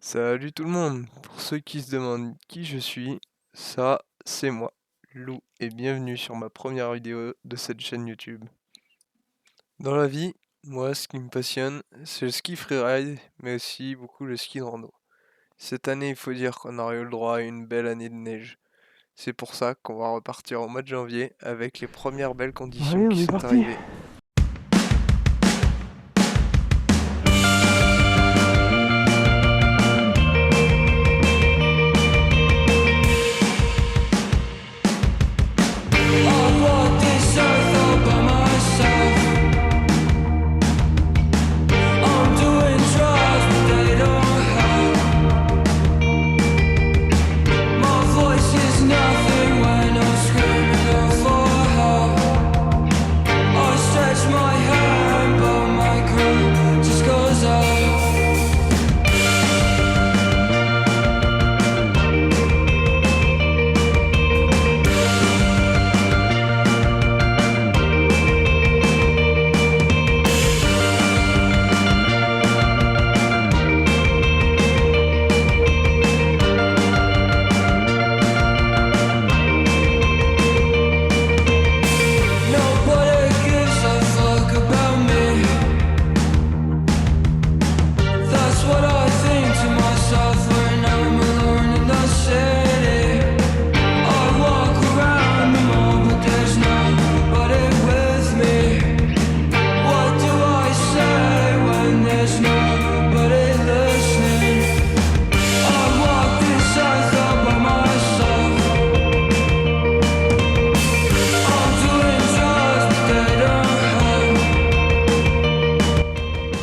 Salut tout le monde! Pour ceux qui se demandent qui je suis, ça, c'est moi, Lou, et bienvenue sur ma première vidéo de cette chaîne YouTube. Dans la vie, moi, ce qui me passionne, c'est le ski freeride, mais aussi beaucoup le ski de rando. Cette année, il faut dire qu'on aurait eu le droit à une belle année de neige. C'est pour ça qu'on va repartir au mois de janvier avec les premières belles conditions Allez, on qui est sont parti. arrivées.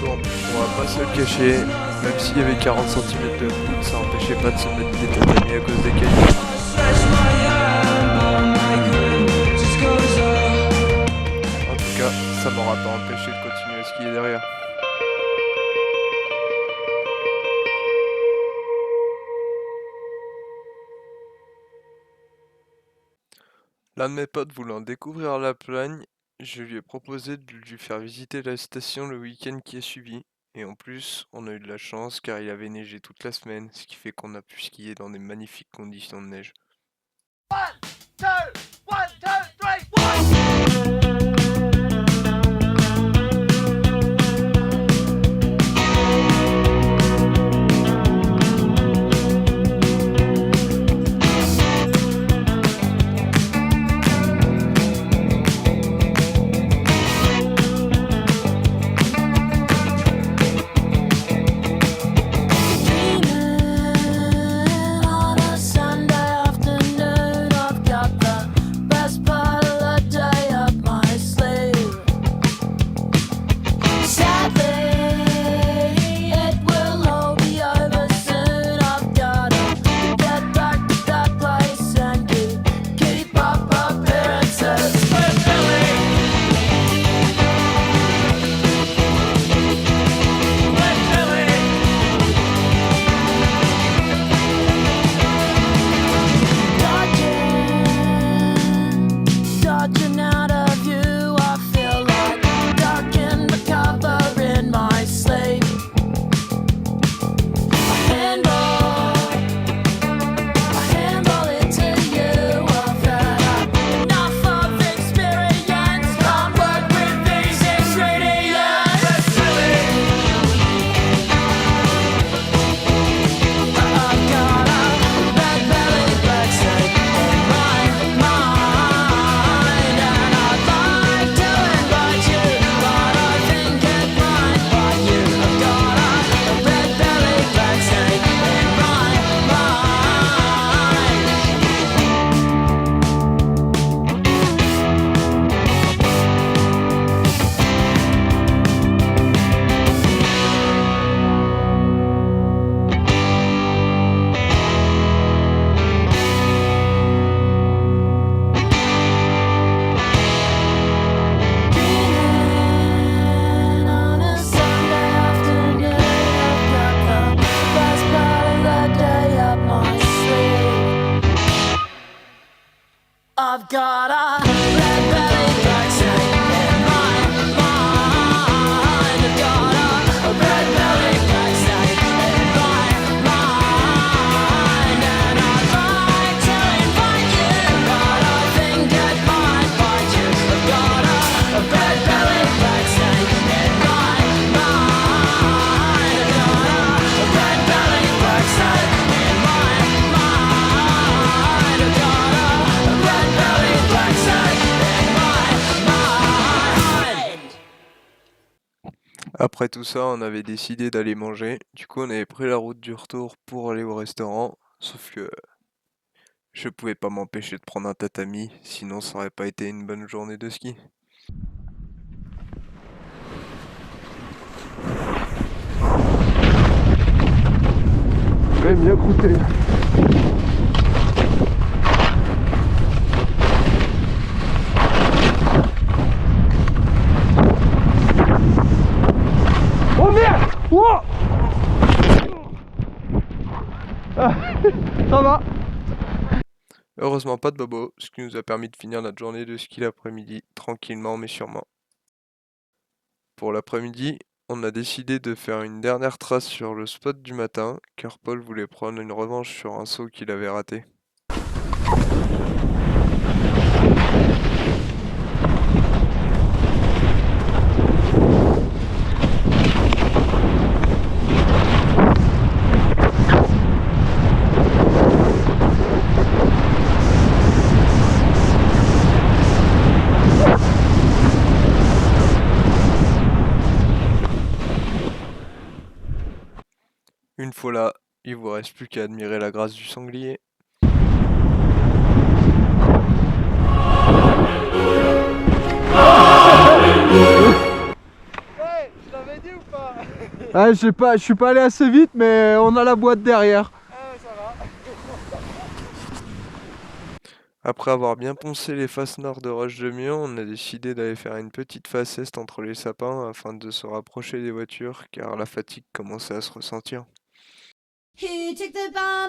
Bon, on va pas se le cacher, même s'il y avait 40 cm de foot, ça empêchait pas de se mettre des tatamis à cause des cailloux. En tout cas, ça m'aura pas empêché de continuer à skier derrière. L'un de mes potes voulant découvrir la Plagne, je lui ai proposé de lui faire visiter la station le week-end qui a suivi. Et en plus, on a eu de la chance car il avait neigé toute la semaine, ce qui fait qu'on a pu skier dans des magnifiques conditions de neige. I've got a red belly black snake in my mind. I've got a red belly black snake in my mind. Après tout ça, on avait décidé d'aller manger. Du coup, on avait pris la route du retour pour aller au restaurant. Sauf que je pouvais pas m'empêcher de prendre un tatami, sinon ça aurait pas été une bonne journée de ski. Bien croûté. Oh merde! Oh! Ça va. Heureusement pas de bobo, ce qui nous a permis de finir notre journée de ski l'après-midi, tranquillement mais sûrement. Pour l'après-midi, on a décidé de faire une dernière trace sur le spot du matin, car Paul voulait prendre une revanche sur un saut qu'il avait raté. Une fois là, il vous reste plus qu'à admirer la grâce du sanglier. Hey, je t'avais dit ou pas? Ah, je sais pas, je suis pas allé assez vite, mais on a la boîte derrière. Ah, ça va. Après avoir bien poncé les faces nord de Roche-de-Mion, on a décidé d'aller faire une petite face est entre les sapins afin de se rapprocher des voitures, car la fatigue commençait à se ressentir. He took the bomb.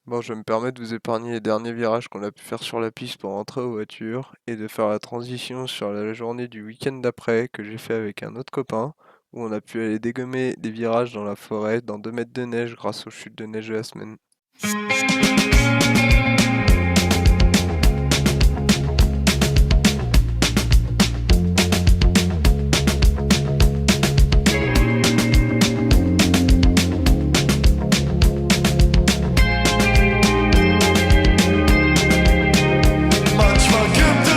Bon, je me permets de vous épargner les derniers virages qu'on a pu faire sur la piste pour rentrer aux voitures et de faire la transition sur la journée du week-end d'après que j'ai fait avec un autre copain où on a pu aller dégommer des virages dans la forêt dans 2 mètres de neige grâce aux chutes de neige de la semaine. Manchmal gibt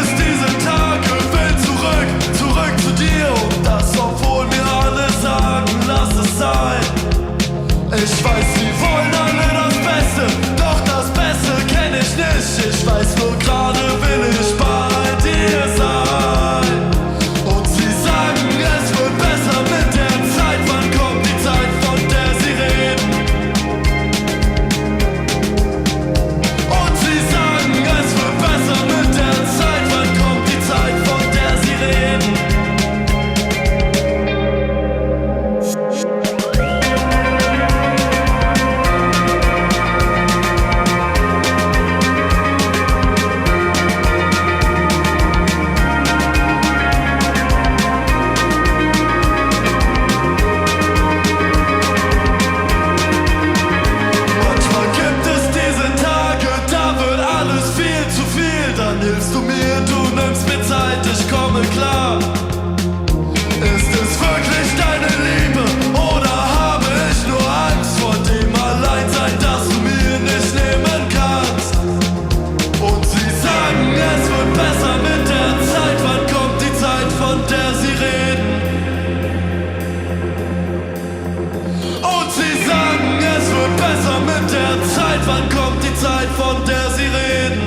Zeit, von der sie reden.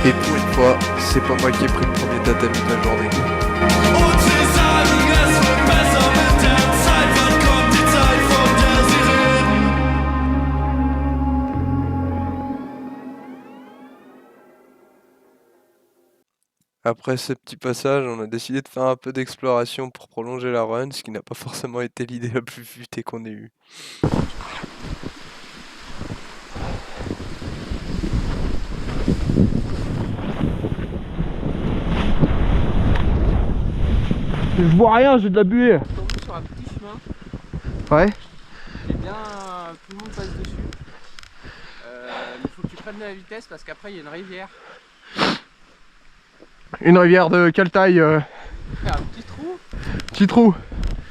Et pour une fois, c'est pas moi qui ai pris le premier tatami de la journée. Und sie sagen, es wird besser mit der Zeit. Wann kommt die Zeit, von der sie reden? Après ce petit passage, on a décidé de faire un peu d'exploration pour prolonger la run, ce qui n'a pas forcément été l'idée la plus futée qu'on ait eue. Je vois rien, j'ai de la buée. Tombé sur un petit chemin. Ouais. Et bien, tout le monde passe dessus. Il faut que tu prennes de la vitesse parce qu'après il y a une rivière. Une rivière de quelle taille Un petit trou. Petit trou.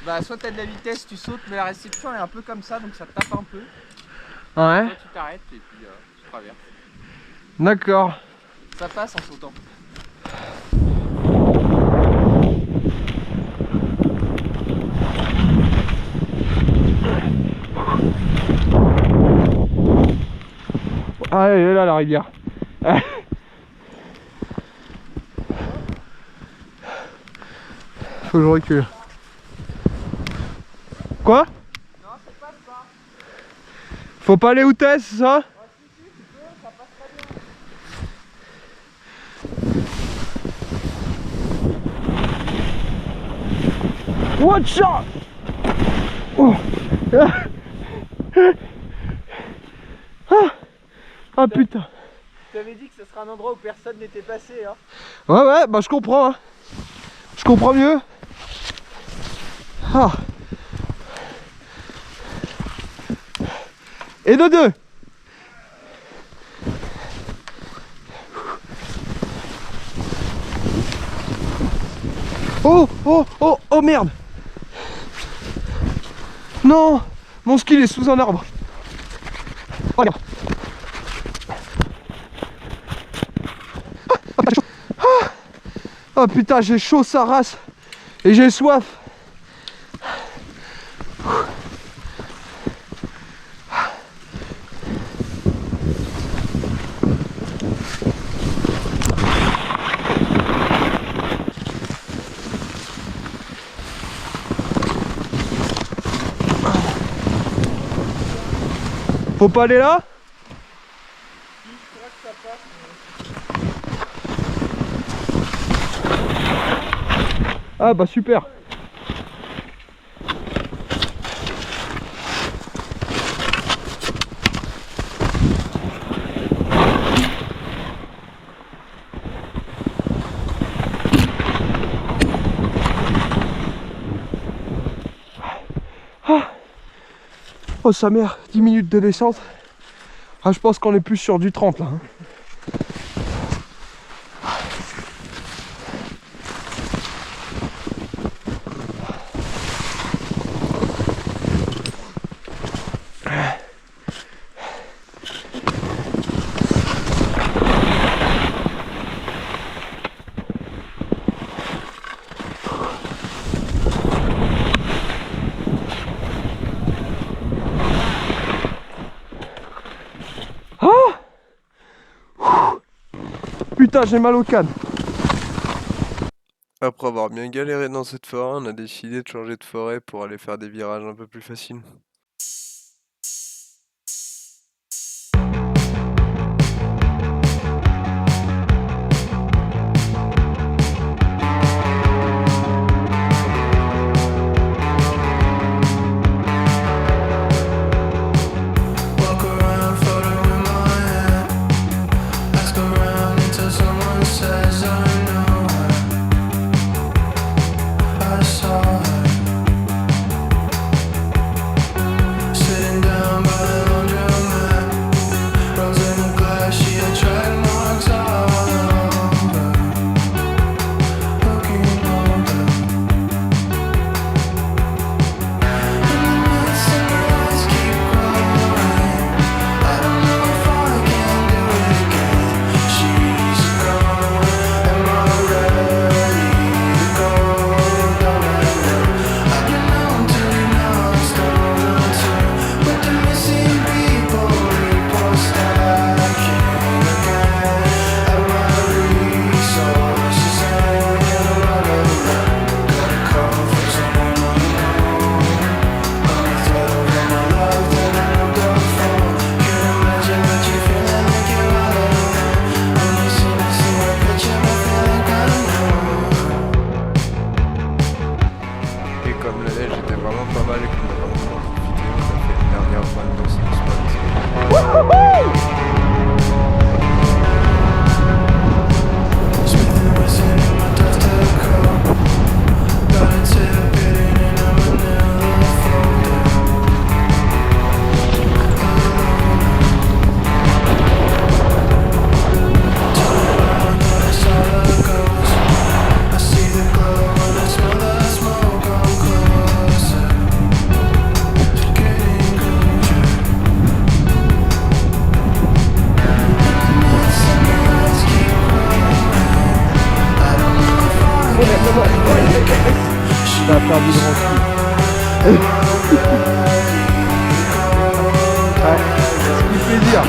Bah soit t'as de la vitesse, tu sautes, mais la restriction est un peu comme ça, donc ça te tape un peu. Ouais. Soit tu t'arrêtes et puis tu traverses. D'accord. Ça passe en sautant. Ah, elle est là la rivière. Faut que je recule. Quoi? Non, ça passe pas. Faut pas aller où t'es, c'est ça? Ça passe très bien. Watch out! Oh. Ah putain. Je t'avais dit que ce serait un endroit où personne n'était passé. Hein. Ouais, bah je comprends. Hein. Je comprends mieux. Ah. Et de deux. Oh merde. Non, mon skill est sous un arbre. Oh, regarde. Oh putain, j'ai chaud sa race. Et j'ai soif. Faut pas aller là? Ah bah super. Oh sa mère, 10 minutes de descente. Ah, je pense qu'on est plus sur du 30 là. Hein. Putain, j'ai mal au canne. Après avoir bien galéré dans cette forêt, on a décidé de changer de forêt pour aller faire des virages un peu plus faciles. faire du grand ski. Ouais, ça fait plaisir.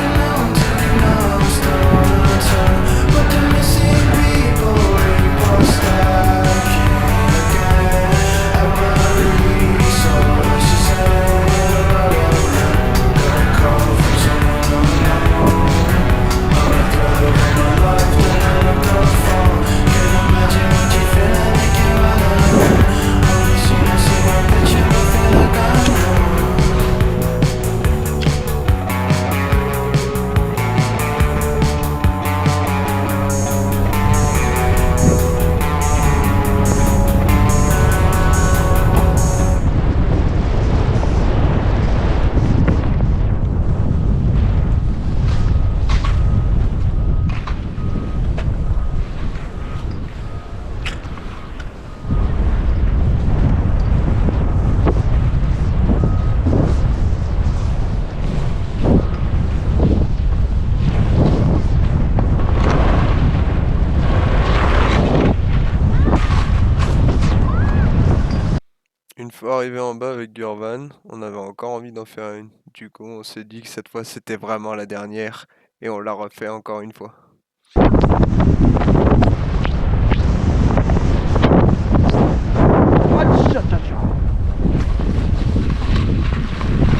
Une fois arrivé en bas avec Gurvan, on avait encore envie d'en faire une. Du coup, on s'est dit que cette fois c'était vraiment la dernière et on l'a refait encore une fois.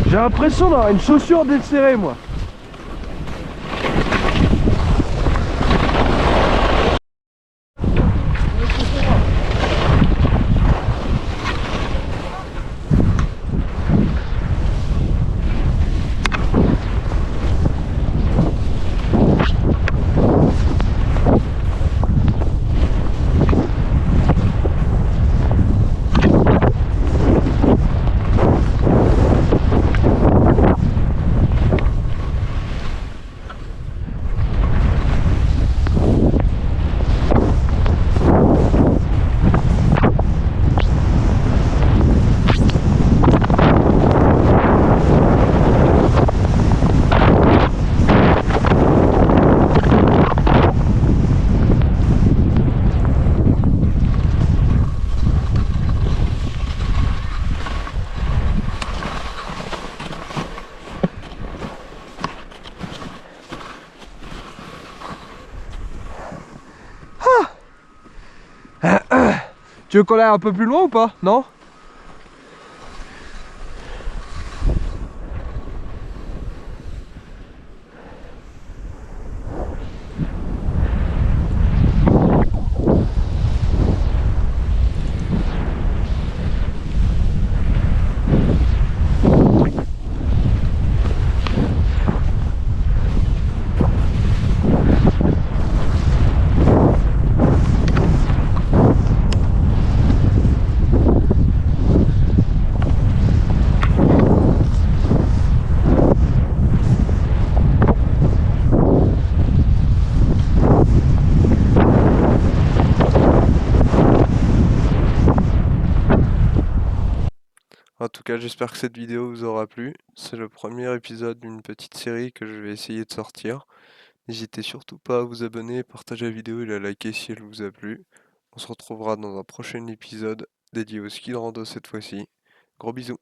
J'ai l'impression d'avoir une chaussure desserrée, moi. Tu veux qu'on aille un peu plus loin ou pas? Non? En tout cas, j'espère que cette vidéo vous aura plu. C'est le premier épisode d'une petite série que je vais essayer de sortir. N'hésitez surtout pas à vous abonner, partager la vidéo et la liker si elle vous a plu. On se retrouvera dans un prochain épisode dédié au ski de rando cette fois-ci. Gros bisous.